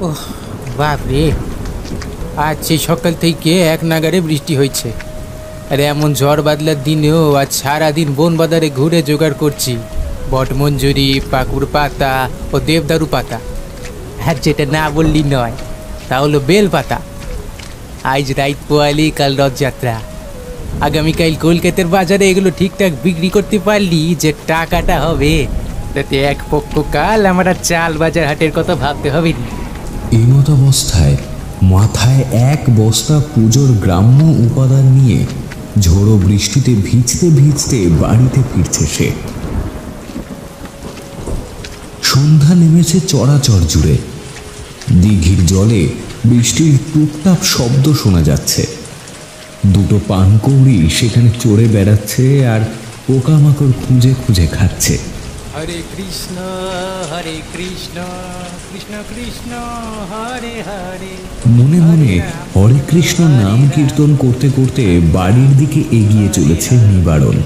ওহ বাপরে, আজ সেই সকাল থেকে এক নাগাড়ে বৃষ্টি হয়েছে। আর এমন ঝড় বাদলার দিনেও আজ সারাদিন বন বাজারে ঘুরে জোগাড় করছি বটমঞ্জুরি, পাকুড় পাতা ও দেবদারু পাতা। আর যেটা না বললি নয় তা হলো বেল পাতা। আজ রাত পোয়ালি, কাল রথযাত্রা। আগামীকাল কলকাতার বাজারে এগুলো ঠিকঠাক বিক্রি করতে পারলি যে টাকাটা হবে, তাতে এক পক্ষ কাল আমরা চাল বাজার হাটের কথা ভাবতে হবে না। এই মতাবস্থায় মাথায় এক বস্তা পুজোর গ্রাম্য উপাদান নিয়ে ঝোড়ো বৃষ্টিতে ভিজতে ভিজতে বাড়িতে ফিরছে সে। সন্ধ্যা নেমেছে চরাচর জুড়ে। দিঘির জলে বৃষ্টির টুকটাপ শব্দ শোনা যাচ্ছে। দুটো পানকৌড়ি সেখানে চড়ে বেড়াচ্ছে আর পোকামাকড় খুঁজে খুঁজে খাচ্ছে। হরে কৃষ্ণ কৃষ্ণ কৃষ্ণ হরে হরে। মনে মনে হরে কৃষ্ণ নাম কীর্তন করতে করতে বাড়ির দিকে এগিয়ে চলেছে নিবারণ।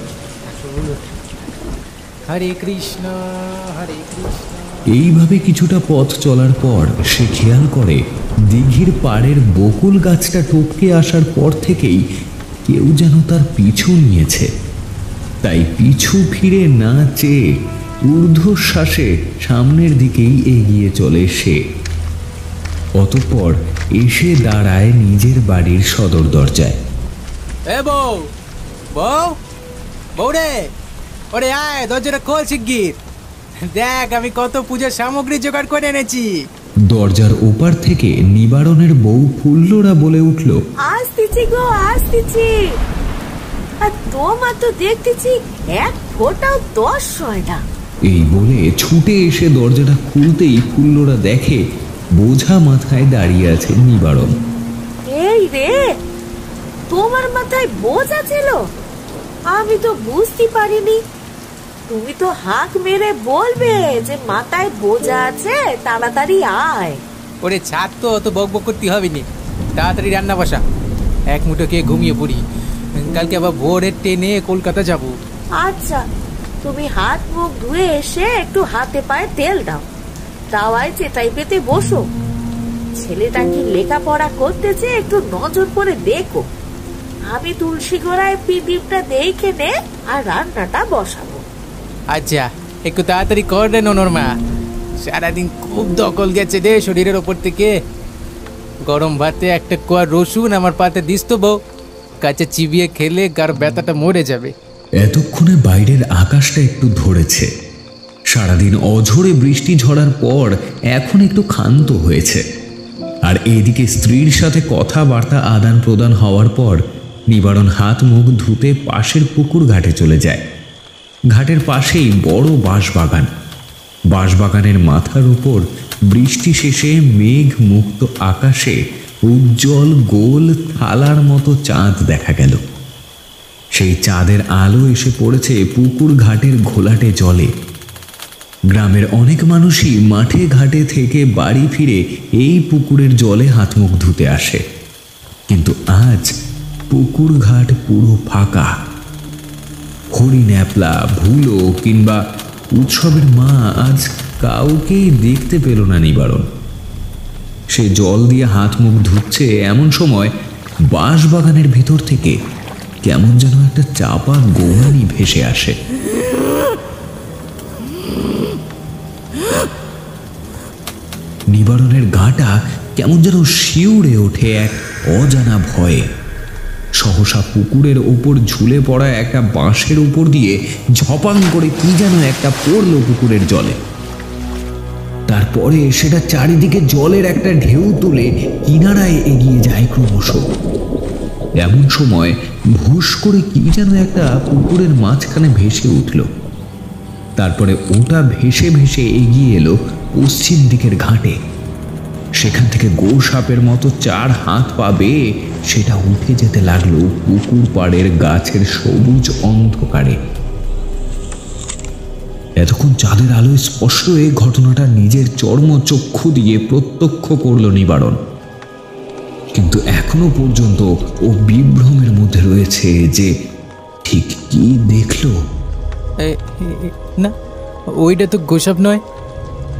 হরে কৃষ্ণ কৃষ্ণ। এইভাবে কিছুটা পথ চলার পর সে খেয়াল করে দিঘির পাড়ের বকুল গাছটা টপকে আসার পর থেকেই কেউ যেন তার পিছু নিয়েছে। তাই পিছু ফিরে না চেয়ে ঊর্ধ্বশ্বাসে সামনের দিকেই এগিয়ে চলে সে। অতঃপর এসে দাঁড়ায় নিজের বাড়ির সদর দরজায়। এ বউ, বউ, বউ রে, ওরে আয়, দরজাটা খোল শিগগির। দেখ আমি কত পূজার সামগ্রী জোগাড় করে এনেছি। দরজার ওপার থেকে নিবারণের বউ ফুল্লরা বলে উঠল, আসতেছি গো, আসতেছি। আর তোমার তো দেখতেছি এক ফোঁটাও দোষ হয় না। এই বলে ছুটে এসে দরজাটা খুলতেই ফুল্লরা দেখে বোঝা মাথায় দাঁড়িয়ে আছে নিবারণ। এই রে, তোমার মাথায় বোঝা ছিল? আমি তো বুঝতে পারিনি। তুমি তো হাঁক মেরে বলবে যে মাথায় বোঝা আছে, তাড়াতাড়ি আয়। ওরে ছাদ তো অত বক বক করতে হবে নি, তাড়াতাড়ি রান্না বসা। এক মুঠো খেয়ে ঘুমিয়ে পড়ি, কালকে আবার ভোরের ট্রেনে কলকাতা যাব। আচ্ছা, তুমি হাত মুখ ধুয়ে এসে একটু হাতে পায়ে তেল দাও, দাওয়ায় চেটাই পেতে বসো। ছেলেটা কি লেখাপড়া করতেছে একটু নজর করে দেখো। আমি তুলসী গোড়ায় পিদিমটা দেখে নে আর রান্নাটা বসাবো। আচ্ছা, একটু তাড়াতাড়ি কর রে ননর মা। সারাদিন খুব দখল গেছে রে শরীরের ওপর থেকে। গরম ভাতে একটা কোয়া রসুন আমার পাতে দিস তো বউ, কাছে চিবিয়ে খেলে গার ব্যথাটা মরে যাবে। এতক্ষণে বাইরের আকাশটা একটু ধরেছে। সারাদিন অঝোরে বৃষ্টি ঝরার পর এখন একটু ক্ষান্ত হয়েছে। আর এদিকে স্ত্রীর সাথে কথাবার্তা আদান প্রদান হওয়ার পর নিবারণ হাত মুখ ধুতে পাশের পুকুর ঘাটে চলে যায়। ঘাটের পাশেই বড় বাঁশবাগান। বাঁশবাগানের মাথার উপর বৃষ্টি শেষে মেঘ মুক্ত আকাশে উজ্জ্বল গোল থালার মতো চাঁদ দেখা গেল। সেই চাঁদের আলো এসে পড়েছে পুকুর ঘাটের ঘোলাটে জলে। গ্রামের অনেক মানুষই মাঠে ঘাটে থেকে বাড়ি ফিরে এই পুকুরের জলে হাত মুখ ধুতে আসে। কিন্তু আজ পুকুর ঘাট পুরো ফাঁকা। হরিণ, ন্যাপলা, ভুলো কিংবা উৎসবের মা আজ কাউকেই দেখতে পেল না নিবারণ। সে জল দিয়ে হাত মুখ ধুচ্ছে এমন সময় বাঁশবাগানের ভিতর থেকে কেমন যেন একটা চাপা গোঙানি ভেসে আসে। নিবারণের গাটা কেমন যেন শিউরে ওঠে এক অজানা ভয়ে। সহসা পুকুরের ওপর ঝুলে পড়া একটা বাঁশের উপর দিয়ে ঝপাং করে কি যেন একটা পড়ল পুকুরের জলে। তারপরে সেটা চারিদিকে জলের একটা ঢেউ তুলে কিনারায় এগিয়ে যায় ক্রমশ। এমন সময় ভুস করে কি যেন একটা পুকুরের মাঝখানে ভেসে উঠল। তারপরে ওটা ভেসে ভেসে এগিয়ে এলো পশ্চিম দিকের ঘাটে। সেখান থেকে গোসাপের মতো 4 হাত পা বেয়ে সেটা উঠে যেতে লাগলো পুকুর পাড়ের গাছের সবুজ অন্ধকারে। এতক্ষণ চাঁদের আলোয় স্পষ্ট এই ঘটনাটা নিজের চর্মচক্ষু দিয়ে প্রত্যক্ষ করল নিবারণ। কিন্তু এখনো পর্যন্ত ও বিভ্রমের মধ্যে রয়েছে যে ঠিক কি দেখলো। না, ওইটা তো গোসাপ নয়,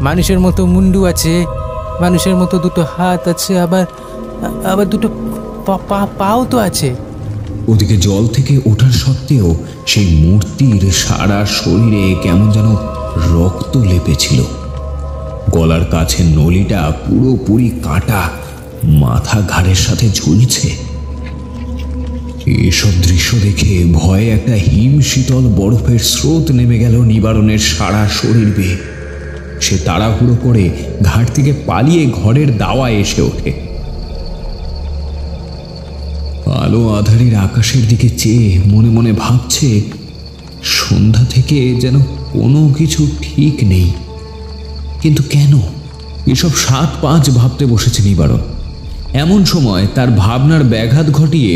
মানুষের মতো মুন্ডু আছে, মানুষের মতো দুটো হাত আছে, আবার আবার দুটো পাও তো আছে। ওদিকে জল থেকে ওঠার সত্ত্বেও সেই মূর্তির সারা শরীরে কেমন যেন রক্ত লেপেছিল। গলার কাছে নলিটা পুরোপুরি কাটা, মাথা ঘাড়ের সাথে ঝুলছে। এসব দৃশ্য দেখে ভয়ে একটা হিম শীতল বরফের স্রোত নেমে গেল নিবারণের সারা শরীর বেয়ে। সে তাড়াহুড়ো করে ঘাট থেকে পালিয়ে ঘরের দাওয়ায় এসে ওঠে। আলো আধারির আকাশের দিকে চেয়ে মনে মনে ভাবছে, সন্ধ্যা থেকে যেন কোনো কিছু ঠিক নেই। কিন্তু কেন? এসব 7-5 ভাবতে বসেছে নিবারণ। এমন সময় তার ভাবনার ব্যাঘাত ঘটিয়ে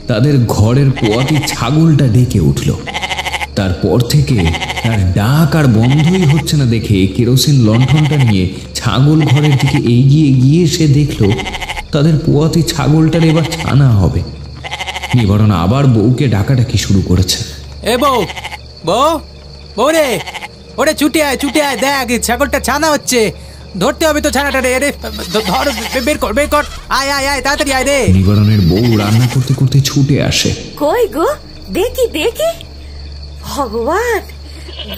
তাদের ঘরের পোয়াতি ছাগলটা ডেকে উঠল। তারপর থেকে তার ডাক আর বন্ধই হচ্ছে না দেখে কেরোসিন লণ্ঠনটা নিয়ে ছাগল ঘরের দিকে এগিয়ে গিয়ে সে দেখল তাদের পোয়াতি ছাগলটার এবার ছানা হবে। নিবারণ আবার বউকে ডাকাডাকি শুরু করেছে। এ বউ, বউ, বউ রে, ওরে ছুটে আয়, দেখ ছাগলটা ছানা হচ্ছে, ধরতে হবে তো ছানাটা রে। ধর, বের কর, আয় আয় আয়, তাড়াতাড়ি আয় রে। নিবারণের বউ রান্না করতে করতে ছুটে আসে। কই গো, দেখি দেখি। ভগবান,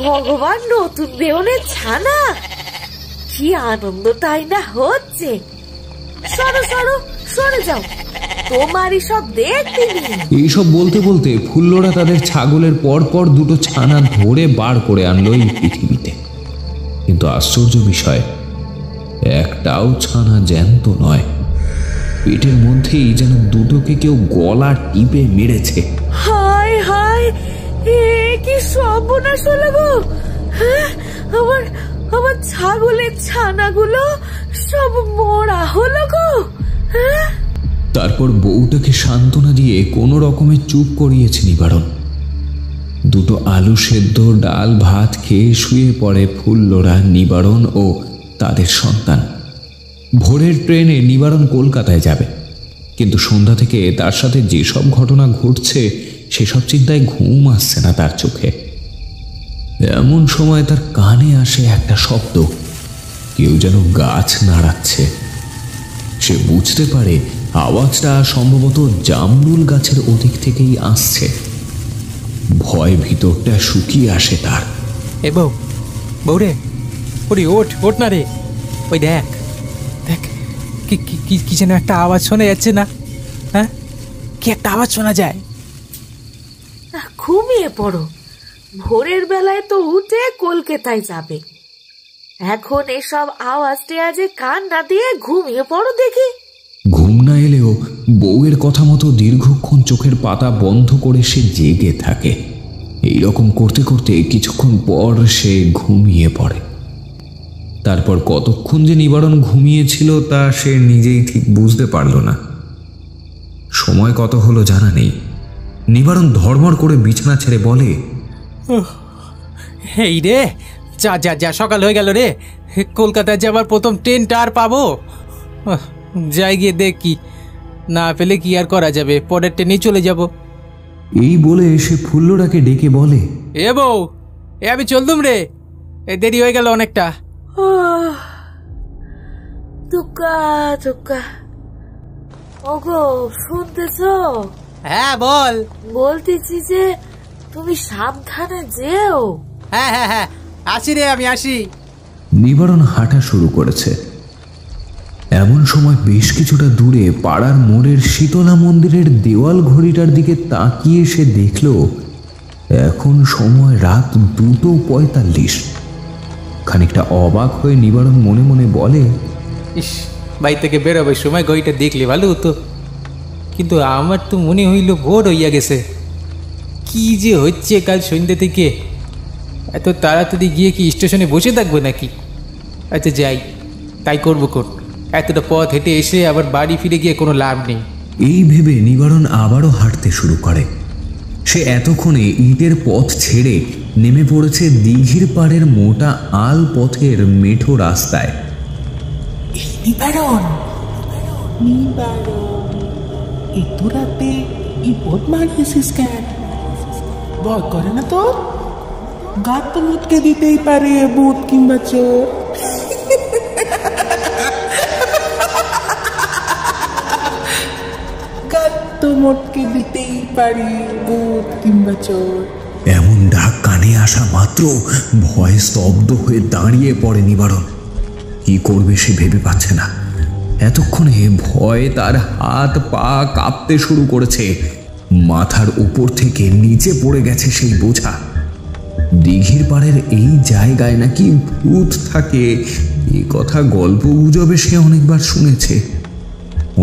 ভগবান, নতুন দেওনের ছানা, কি আনন্দটাই না হচ্ছে। সরো সরো, সরে যাও, তোমারই সব দেখতে নেই। এইসব বলতে বলতে ফুল্লরা তাদের ছাগলের পরপর দুটো ছানা ধরে বার করে আনলো এই পৃথিবীতে। কিন্তু আশ্চর্য বিষয়, একটাও ছানা জ্যান্ত নয়। পেটের মধ্যেই যেন দুটোকে কেউ গলা টিপে মেরেছে। হায় হায়, এ কি সর্বনাশ হলো গো! হ্যাঁ, আমার ছাগলের ছানাগুলো সব মরা হলো গো। হ্যাঁ। তারপর বউটাকে সান্ত্বনা দিয়ে কোনো রকমে চুপ করিয়েছে নিবারণ। দুটো আলু সেদ্ধ, ডাল ভাত খেয়ে শুয়ে পড়ে ফুল্লরা, নিবারণ ও তাদের সন্তান। ভোরের ট্রেনে নিবারণ কলকাতায় যাবে, কিন্তু সন্ধ্যা থেকে তার সাথে যেসব ঘটনা ঘটছে সেসব চিন্তায় ঘুম আসছে না তার চোখে। এমন সময় তার কানে আসে একটা শব্দ, কেউ যেন গাছ নাড়াচ্ছে। সে বুঝতে পারে আওয়াজটা সম্ভবত জামরুল গাছের ওদিক থেকেই আসছে। ভয় ভিতরটা শুকিয়ে আসে তার। এ বউ, বউ রে, ওরে ওঠ না রে, ওই দেখ দেখ, কি যেন একটা আওয়াজ শোনা যাচ্ছে না? হ্যাঁ, কি একটা আওয়াজ শোনা যায়। ঘুমিয়ে পড়ো, ভোরের বেলায় তো উঠে কলকাতায় যাবে। এখন এসব আওয়াজ টেয়াজে কান না দিয়ে ঘুমিয়ে পড়ো দেখি। ঘুম না এলেও বউয়ের কথা মতো দীর্ঘক্ষণ চোখের পাতা বন্ধ করে সে জেগে থাকে। এইরকম করতে করতে কিছুক্ষণ পর সে ঘুমিয়ে পড়ে। তারপর কতক্ষণ যে নিবারণ ঘুমিয়েছিল তা সে নিজেই ঠিক বুঝতে পারল না। সময় কত হলো জানা নেই। নিবারণ ধড়মড় করে বিছানা ছেড়ে বলে, এই রে, যা সকাল হয়ে গেল রে, কলকাতায় যাবার প্রথম ট্রেনটা আর পাবো? যাই গিয়ে দেখি, না পেলে কি আর করা যাবে, পরের ট্রেনেই চলে যাব। এই বলে সে ফুল্লরাকে ডেকে বলে, এ বউ, আমি চললুম রে, দেরি হয়ে গেল অনেকটা। দুক্কা, ওগো শুনতেছ? হ্যাঁ বল। বলতেছি যে তুমি সাবধানে যেও। হ্যাঁ, আসি রে, আমি আসি। নিবারণ হাঁটা শুরু করেছে। এমন সময় বেশ কিছুটা দূরে পাড়ার মোড়ের শীতলা মন্দিরের দেওয়াল ঘড়িটার দিকে তাকিয়ে সে দেখল এখন সময় রাত 2:45। খানিকটা অবাক হয়ে নিবারণ মনে মনে বলে, ইস, বাড়ি থেকে বেরোবার সময় ঘড়িটা দেখলে ভালো হতো, কিন্তু আমার তো মনে হইল ভোর হইয়া গেছে। কি যে হচ্ছে কাল সন্ধ্যে থেকে, এত তাড়াতাড়ি গিয়ে কি স্টেশনে বসে থাকবো নাকি? আচ্ছা যাই, তাই করবো। এতটা পথ হেঁটে এসে আবার বাড়ি ফিরে গিয়ে কোনো লাভ নেই। এই ভেবে নিবারণ আবারও হাঁটতে শুরু করে। সে এতক্ষণে ইটের পথ ছেড়ে নেমে পড়েছে দিঘির পাড়ের মোটা আল পথের মেঠো রাস্তায়। নিবারণ, এত রাতে এই পথ মারিয়েছিস কেন? ভয় করে না তো? গাত তো মুটকে দিতেই পারে ভূত কিংবা চোর। তো মোটকে দিতেই পারি, ভূত কিংবা চোর। এমন ডাক কানে আসা মাত্র ভয়ে স্তব্ধ হয়ে দাঁড়িয়ে পড়ে নিবারণ। কি করবে সে ভেবে পাচ্ছে না। এতক্ষণে ভয়ে তার হাত পা কাঁপতে শুরু করেছে। মাথার উপর থেকে নিচে পড়ে গেছে সেই বোঝা। দিঘির পাড়ের এই জায়গায় নাকি ভূত থাকে, এ কথা গল্প গুজবে সে অনেকবার শুনেছে।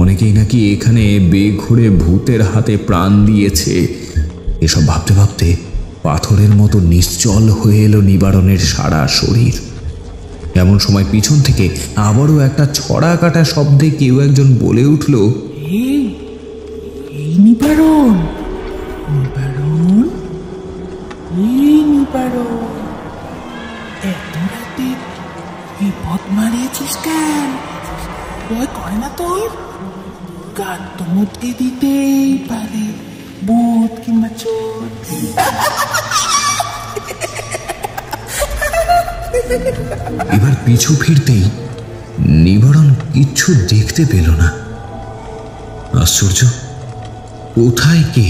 অনেকেই নাকি এখানে বেঘোরে ভূতের হাতে প্রাণ দিয়েছে। এসব ভাবতে ভাবতে পাথরের মতো নিশ্চল হয়ে এলো নিবারণের সারা শরীর। এমন সময় পিছন থেকে আবারও একটা ছড়া কাটা শব্দে কেউ একজন বলে উঠল, এই এই নিবারণ, নিবারণ, এই নিবারণ, এত রাতে বিপদ মারিয়েছিস কেন? ভয় করে না তোর? গান তো মুটকে দিতেই পারে, ভূত কিংবা চোর। এবার পিছু ফিরতেই নিবারণ কিচ্ছু দেখতে পেল না। আশ্চর্য, কোথায় কে?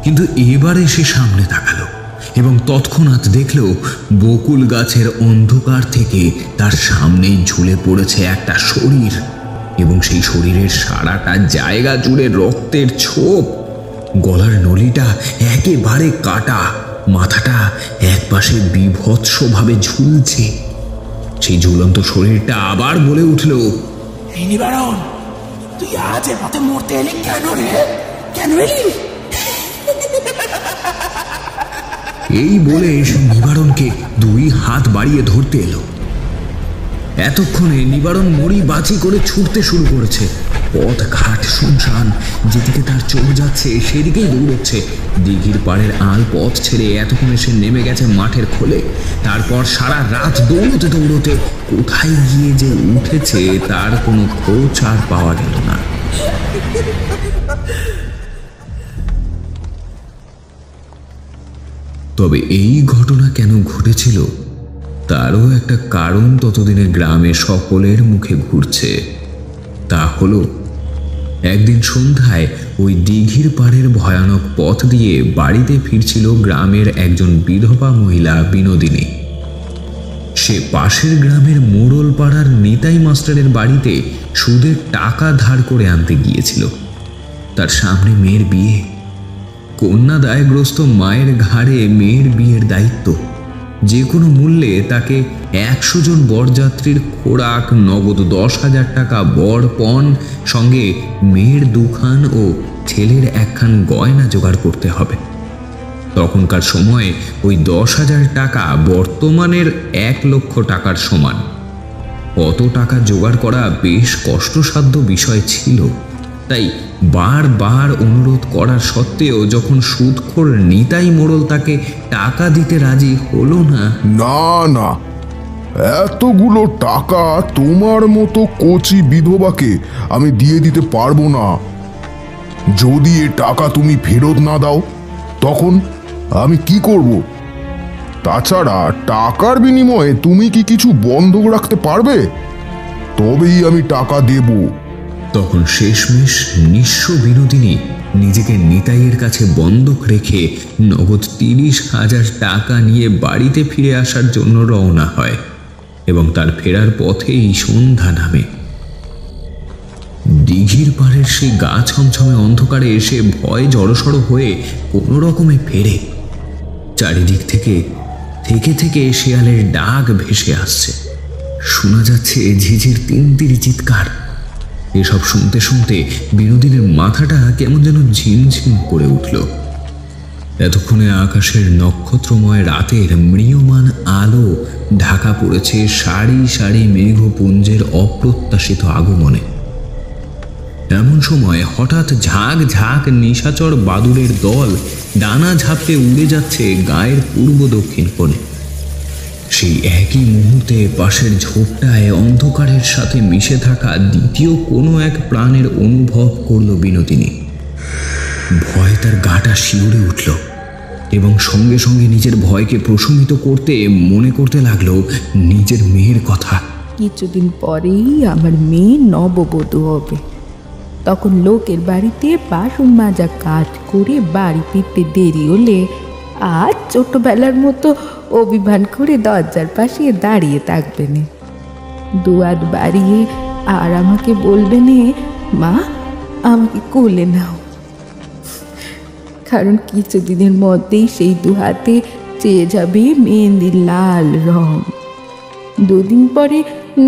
কিন্তু এবারে সে সামনে তাকালো এবং তৎক্ষণাৎ দেখল বকুল গাছের অন্ধকার থেকে তার সামনেই ঝুলে পড়েছে একটা শরীর, এবং সেই শরীরের সারাটা জায়গা জুড়ে রক্তের ছোপ। গলার নলিটা একেবারে কাটা, মাথাটা একপাশে বীভৎসভাবে ঝুলছে। সেই ঝুলন্ত শরীরটা আবার বলে উঠল, এই নিবারণ, তুই আজ এর মতে মরতে এলি কেন রে? কেন এলি? এই বলে সে নিবারণকে দুই হাত বাড়িয়ে ধরতে এলো। এতক্ষণে নিবারণ মরি বাঁচি করে ছুটতে শুরু করেছে। পথ ঘাট শুনশান, যেদিকে তার চোখ যাচ্ছে সেদিকেই দৌড়চ্ছে। দিঘির পাড়ের আল পথ ছেড়ে এতক্ষণে সে নেমে গেছে মাঠের খোলে। তারপর সারা রাত দৌড়তে দৌড়তে কোথায় গিয়ে যে উঠেছে তার কোনো খোঁজ আর পাওয়া গেল না। তবে এই ঘটনা কেন ঘটেছিল তারও একটা কারণ ততদিনে গ্রামে সকলের মুখে ঘুরছে। তা হলো, একদিন সন্ধ্যায় ওই দিঘির পাড়ের ভয়ানক পথ দিয়ে বাড়িতে ফিরছিল গ্রামের একজন বিধবা মহিলা বিনোদিনী। সে পাশের গ্রামের মোড়ল পাড়ার নিতাই মাস্টারের বাড়িতে সুদের টাকা ধার করে আনতে গিয়েছিল। তার সামনে মেয়ের বিয়ে। কন্যা দায়গ্রস্ত মায়ের ঘাড়ে মেয়ের বিয়ের দায়িত্ব। যে কোনো মূল্যে তাকে 100 জন বরযাত্রীর খোরাক, নগদ 10,000 টাকা বর পণ, সঙ্গে মেয়ের দুখান ও ছেলের একখান গয়না জোগাড় করতে হবে। তখনকার সময়ে ওই 10,000 টাকা বর্তমানের 1 লক্ষ টাকার সমান। অত টাকা জোগাড় করা বেশ কষ্টসাধ্য বিষয় ছিল। তাই বারবার অনুরোধ করার সত্ত্বেও যখন সুদখোর নিতাই মোড়ল তাকে টাকা দিতে রাজি হলো না, না, এতগুলো টাকা তোমার মতো কচি বিধবাকে আমি দিয়ে দিতে পারবো না। যদি এ টাকা তুমি ফেরত না দাও তখন আমি কি করব? তাছাড়া টাকার বিনিময়ে তুমি কি কিছু বন্ধক রাখতে পারবে? তবেই আমি টাকা দেব। তখন শেষমেশ নিঃস্ব বিনোদিনী নিজেকে নিতাইয়ের কাছে বন্ধক রেখে নগদ 30,000 টাকা নিয়ে বাড়িতে ফিরে আসার জন্য রওনা হয় এবং তার ফেরার পথেই সন্ধ্যা নামে। দিঘির পাড়ের সেই গা ছমছমে অন্ধকারে এসে ভয় জড়সড় হয়ে কোনো রকমে ফেরে। চারিদিক থেকে থেকে শেয়ালের ডাক ভেসে আসছে। শোনা যাচ্ছে ঝিঝির তিনতিরি চিৎকার। এসব শুনতে শুনতে বিনোদিনীর মাথাটা কেমন যেন ঝিমঝিম করে উঠল। এতক্ষণে আকাশের নক্ষত্রময় রাতের ম্রিয়মান আলো ঢাকা পড়েছে সারি সারি মেঘপুঞ্জের অপ্রত্যাশিত আগমনে। এমন সময় হঠাৎ ঝাঁক ঝাঁক নিশাচর বাদুড়ের দল ডানা ঝাপটে উড়ে যাচ্ছে গায়ের পূর্ব দক্ষিণ কোণে। সেই একই মুহূর্তে পাশের ঝোপটায় অন্ধকারের সাথে মিশে থাকা দ্বিতীয় কোনো এক প্রাণের অনুভব করল বিনোদিনী। ভয় তার গাটা শিউরে উঠল এবং সঙ্গে সঙ্গে নিজের ভয়কে প্রশমিত করতে মনে করতে লাগলো নিজের মেয়ের কথা। কিছুদিন পরেই আমার মেয়ে নববধূ হবে। তখন লোকের বাড়িতে বাসন মাজা কাজ করে বাড়ি ফিরতে দেরি হলে আজ ছোটবেলার মতো অভিমান করে দরজার পাশে দাঁড়িয়ে থাকবে না, দুয়ার বাড়িয়ে আর আমাকে বলবে না, মা আমাকে কোলে নাও। কারণ কিছুদিনের মধ্যেই সেই দু হাতে চেয়ে যাবে মেহেন্দির লাল রং। দুদিন পরে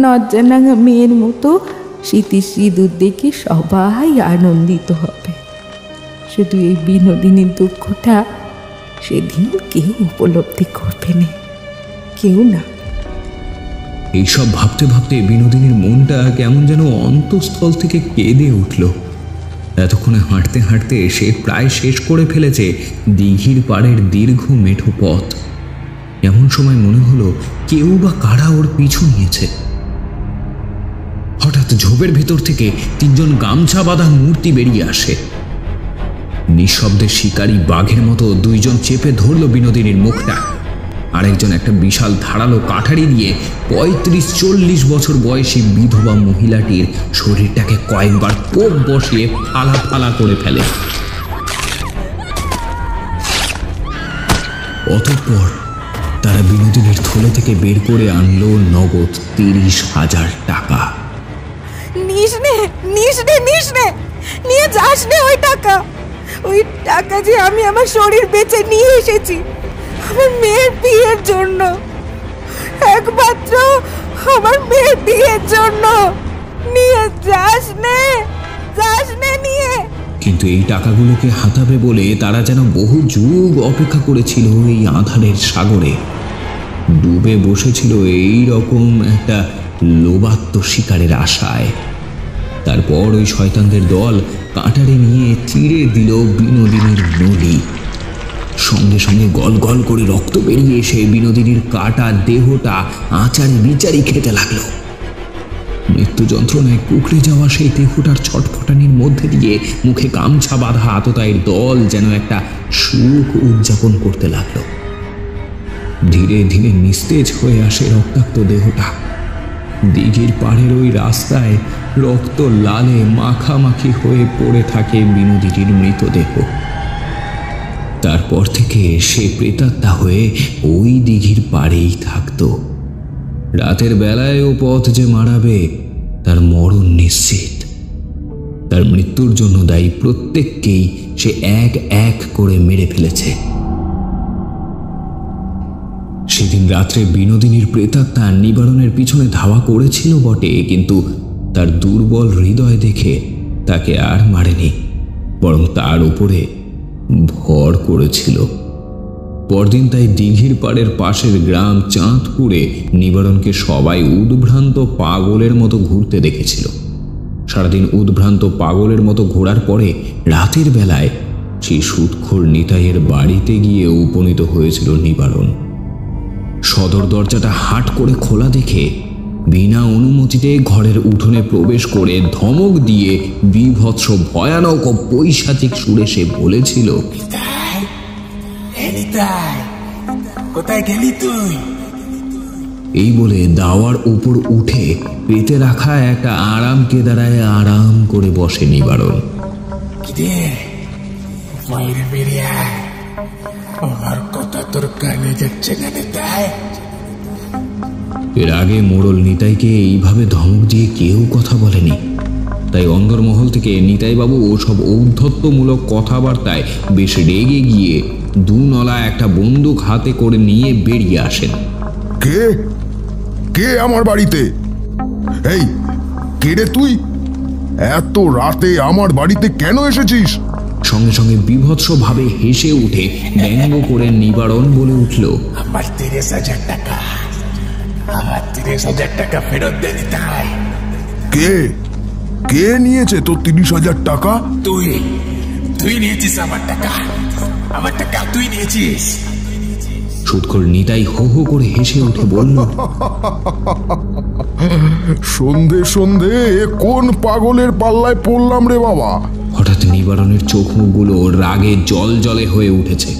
নজ্জানাঙা মেয়ের মতো শীতের সিঁদুর দেখে সবাই আনন্দিত হবে। শুধু এই বিনোদিনীর দুঃখটা সেদিন কেউ উপলব্ধি করবে না, কেউ না। এইসব ভাবতে ভাবতে বিনোদিনীর মনটা কেমন যেন অন্তঃস্থল থেকে কেঁদে উঠল। এতক্ষণে হাঁটতে হাঁটতে সে প্রায় শেষ করে ফেলেছে দিঘির পাড়ের দীর্ঘ মেঠো পথ। এমন সময় মনে হলো কেউ বা কারা ওর পিছু নিয়েছে। হঠাৎ ঝোপের ভেতর থেকে তিনজন গামছা বাঁধা মূর্তি বেরিয়ে আসে। নিঃশব্দে শিকারী বাঘের মতো দুইজন চেপে ধরল বিনোদিনীর মুখটা। আরেকজন একটা বিশাল ধারালো কাঠারি দিয়ে ৩৫-৪০ বছর বয়সী বিধবা মহিলাটির শরীরটাকে কয়েকবার কোপ বসিয়ে ফালা ফালা করে ফেলে। অতঃপর তারা বিনোদিনীর থলে থেকে বের করে আনলো নগদ ৩০,০০০ টাকা। নিস নে, নিয়ে যাস নে ওই টাকা। ওই টাকা যে আমি আমার শরীর বেচে নিয়ে এসেছি আমার মেয়ের বিয়ের জন্য, একমাত্র আমার মেয়ের বিয়ের জন্য। নিয়ে যাস নে নিয়ে। কিন্তু এই টাকাগুলোকে হাতাবে বলে তারা যেন বহু যুগ অপেক্ষা করেছিল এই আঁধারের সাগরে। ডুবে বসেছিল এই রকম একটা লোবাত্ম শিকারের আশায়। তারপর ওই শয়তানদের দল কাঁটারে নিয়ে চিড়ে দিল বিনোদিনীর নলি। সঙ্গে সঙ্গে গল গল করে রক্ত বেরিয়ে এসে বিনোদিনীর কাটা দেহটা আচারি বিচারি খেতে লাগলো। মৃত্যু যন্ত্রণায় কুকড়ে যাওয়া সেই দেহটার ছটফটানির মধ্যে দিয়ে মুখে গামছা বাঁধা আততায়ীর দল যেন একটা সুখ উদযাপন করতে লাগলো। ধীরে ধীরে নিস্তেজ হয়ে আসে রক্তাক্ত দেহটা। দিঘির পাড়ের ওই রাস্তায় রক্ত লালে মাখামাখি হয়ে পড়ে থাকে বিনোদিনীর মৃতদেহ। তারপর থেকে সে প্রেতাত্মা হয়ে ওই দিঘির পাড়েই থাকত। রাতের বেলায় ও পথ যে মারাবে তার মরণ নিশ্চিত। তার মৃত্যুর জন্য দায়ী প্রত্যেককেই সে এক এক করে মেরে ফেলেছে। সেদিন রাত্রে বিনোদিনীর প্রেতাত্মা নিবারণের পিছনে ধাওয়া করেছিল বটে, কিন্তু তার দুর্বল হৃদয় দেখে তাকে আর মারেনি, বরং তার উপরে ভর করেছিল। পরদিন তাই দিঘির পাড়ের পাশের গ্রাম চাঁদপুরে নিবারণকে সবাই উদ্ভ্রান্ত পাগলের মতো ঘুরতে দেখেছিল। সারাদিন উদ্ভ্রান্ত পাগলের মতো ঘোরার পরে রাতের বেলায় সেই সুদখোর নিতাইয়ের বাড়িতে গিয়ে উপনীত হয়েছিল নিবারণ। সদর দরজাটা হাট করে খোলা দেখে বিনা অনুমতিতে ঘরের উঠোনে প্রবেশ করে ধমক দিয়ে বিভৎস ভয়ানক ও পৈশাচিক সুরে সে বলেছিল, কোথায় গেলি তুই? এই বলে দাওয়ার উপর উঠে পেতে রাখা একটা আরাম কেদারায় আরাম করে বসে নিবারণ। বাইরে বেরিয়ে আমার কথা তোর কানে যাচ্ছে না নিতাই? এর আগে মোড়ল নিতাইকে এইভাবে ধমক দিয়ে কেউ কথা বলেনি, তাই অন্দরমহল থেকে নিতাইবাবু ওসব ঔদ্ধত্যমূলক কথাবার্তায় বেশ রেগে গিয়ে দুনলা একটা বন্দুক হাতে করে নিয়ে বেরিয়ে আসেন। কে কে আমার বাড়িতে? এই কে রে তুই? এত রাতে আমার বাড়িতে কেন এসেছিস? সঙ্গে সঙ্গে বিভৎস ভাবে হেসে উঠে ব্যঙ্গ করে নিবারণ বলে উঠল, আমার 30,000 টাকা, আমার 30,000 টাকা ফেরত দে নিতাই। কে কে নিয়েছে তোর 30,000 টাকা? তুই নিয়েছিস আমার টাকা, আমার টাকা তুই নিয়েছিস। সুদখোর নিতাই হো হো করে হেসে উঠে বলল, সন্ধে সন্ধে কোন পাগলের পাল্লায় পড়লাম রে বাবা? হঠাৎ নিবারণের চোখ মুখগুলো রাগে জল জলে হয়ে উঠেছে।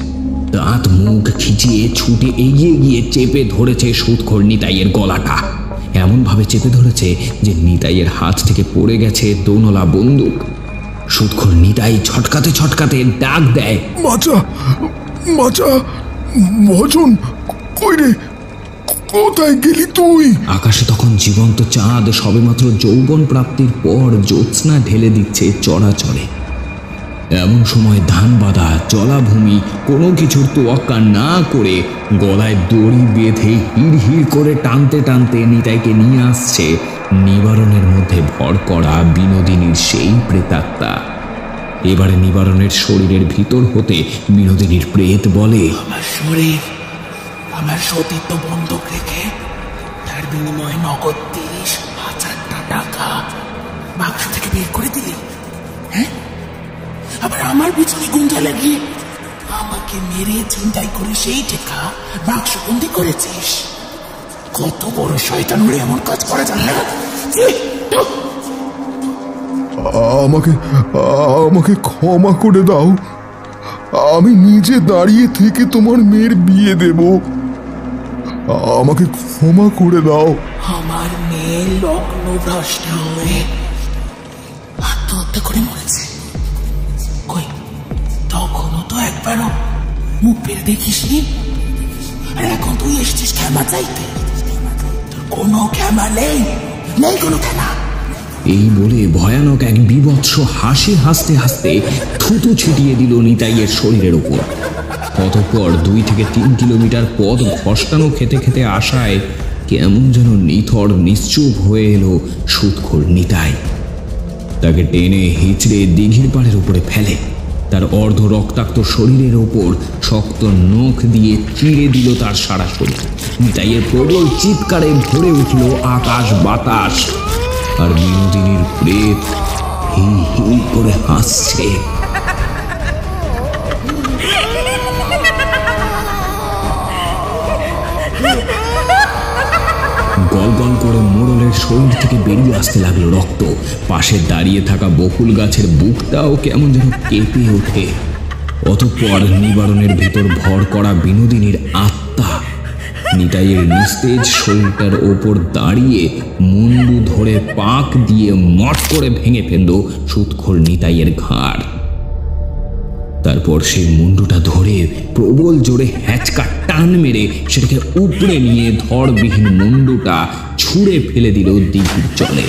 দাঁত মুখ খিচিয়ে ছুটে এগিয়ে গিয়ে চেপে ধরেছে সুদখোর নিতাইয়ের গলাটা। এমন ভাবে চেপে ধরেছে যে নিতাইয়ের হাত থেকে পড়ে গেছে দোনলা বন্দুক। সুৎখোর নিতাই ছটকাতে ছটকাতে ডাক দেয়, মাচা, মাচা, মহাজন, কই রে, কোথায় গেলি তুই? আকাশে তখন জীবন্ত চাঁদ সবেমাত্র যৌবন প্রাপ্তির পর জ্যোৎস্না ঢেলে দিচ্ছে চরাচরে। এমন সময় ধান বাঁধা জলাভূমি কোনো কিছুর তোয়াক্কা না করে গলায় দড়ি বেঁধে হিড় হিড় করে টানতে টানতে নিতাইকে নিয়ে আসছে নিবারণের মধ্যে ভর করা বিনোদিনীর সেই প্রেতাত্মা। এবারে নিবারণের শরীরের ভিতর হতে বিনোদিনীর প্রেত বলে, আমার শরীর, আমার সতীত্ব বন্ধক রেখে তার বিনিময়ে নগদ 30,000 টাকা বাক্স থেকে বের করে দিলি। হ্যাঁ, আবার আমার পিছনে গুঞ্জা লাগিয়ে আমাকে মেরে চিন্তাই করে সেই টাকা বাক্স বন্দি করেছিস। কত বড় শয়তান হলে এমন কাজ করা যায় না? আমাকে আমাকে ক্ষমা করে দাও। আমি নিজে দাঁড়িয়ে থেকে তোমার মেয়ের বিয়ে দেব। আমাকে ক্ষমা করে দাও। আমার মেয়ে লগ্ন ভ্রষ্ট হয়ে আত্মহত্যা করে মরেছে। কই, তখনও তো একবারও মুখ পেরে দেখিসনি। আর এখন তুই এসেছিস ক্ষমা চাইতে। তোর কোনো ক্ষমা নেই, নেই কোনো ক্ষমা। এই বলে ভয়ানক এক বিভৎস হাসি হাসতে হাসতে থুতু ছিটিয়ে দিল নিতাইয়ের শরীরের উপর। অতঃপর 2 থেকে 3 কিলোমিটার পথ ঘষ্টানো খেতে খেতে আসায় কেমন যেন নিথর নিশ্চুপ হয়ে এলো সুৎখোর নিতাই। তাকে টেনে হিচড়ে দিঘির পাড়ের উপরে ফেলে তার অর্ধ রক্তাক্ত শরীরের ওপর শক্ত নখ দিয়ে চিড়ে দিল তার সারা শরীর। নিতাইয়ের প্রবল চিৎকারে ভরে উঠল আকাশ বাতাস, আর বিনোদিনীর প্রেত হি হি করে হাসছে। গল গল করে মোড়লের শরীর থেকে বেরিয়ে আসতে লাগলো রক্ত। পাশে দাঁড়িয়ে থাকা বকুল গাছের বুকটাও কেমন যেন কেঁপে ওঠে। অতঃপর নিবারণের ভেতর ভর করা বিনোদিনীর আত্মা নিতাইয়ের নিস্তেজ শরীরটার ওপর দাঁড়িয়ে মুন্ডু ধরে পাক দিয়ে মট করে ভেঙে ফেলল সুৎখোর নিতাইয়ের ঘাড়। তারপর সেই মুন্ডুটা ধরে প্রবল জোরে হ্যাচকা টান মেরে সেটাকে উপড়ে নিয়ে ধড়বিহীন মুন্ডুটা ছুঁড়ে ফেলে দিল দিঘির জলে।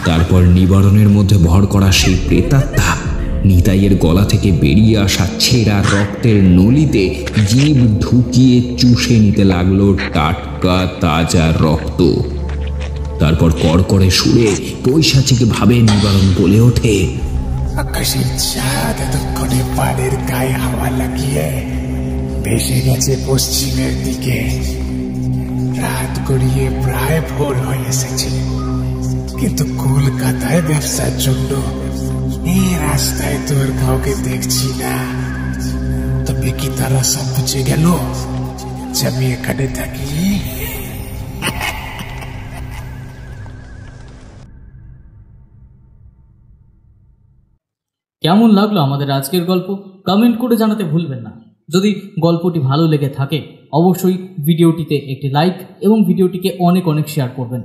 তারপর নিবারণের মধ্যে ভর করা সেই প্রেতাত্মা নিতাইয়ের গলা থেকে বেরিয়ে আসা ছেঁড়া রক্তের নলিতে জিভ ঢুকিয়ে চুষে নিতে লাগলো টাটকা তাজা রক্ত। তারপর কড়কড়ে সুরে পৈশাচিক ভাবে নিবারণ বলে ওঠে, আকাশের চাঁদ এতক্ষণে পাড়ের গায়ে হাওয়া লাগিয়ে ভেসে গেছে পশ্চিমের দিকে। রাত গড়িয়ে প্রায় ভোর হয়ে এসেছে, কিন্তু কলকাতায় ব্যবসার জন্য এই রাস্তায় তোর কাউকে দেখছি না। তবে কি তারা সব বুঝে গেল যে আমি এখানে থাকি? কেমন লাগলো আমাদের আজকের গল্প কমেন্ট করে জানাতে ভুলবেন না। যদি গল্পটি ভালো লেগে থাকে অবশ্যই ভিডিওটিতে একটি লাইক এবং ভিডিওটিকে অনেক অনেক শেয়ার করবেন।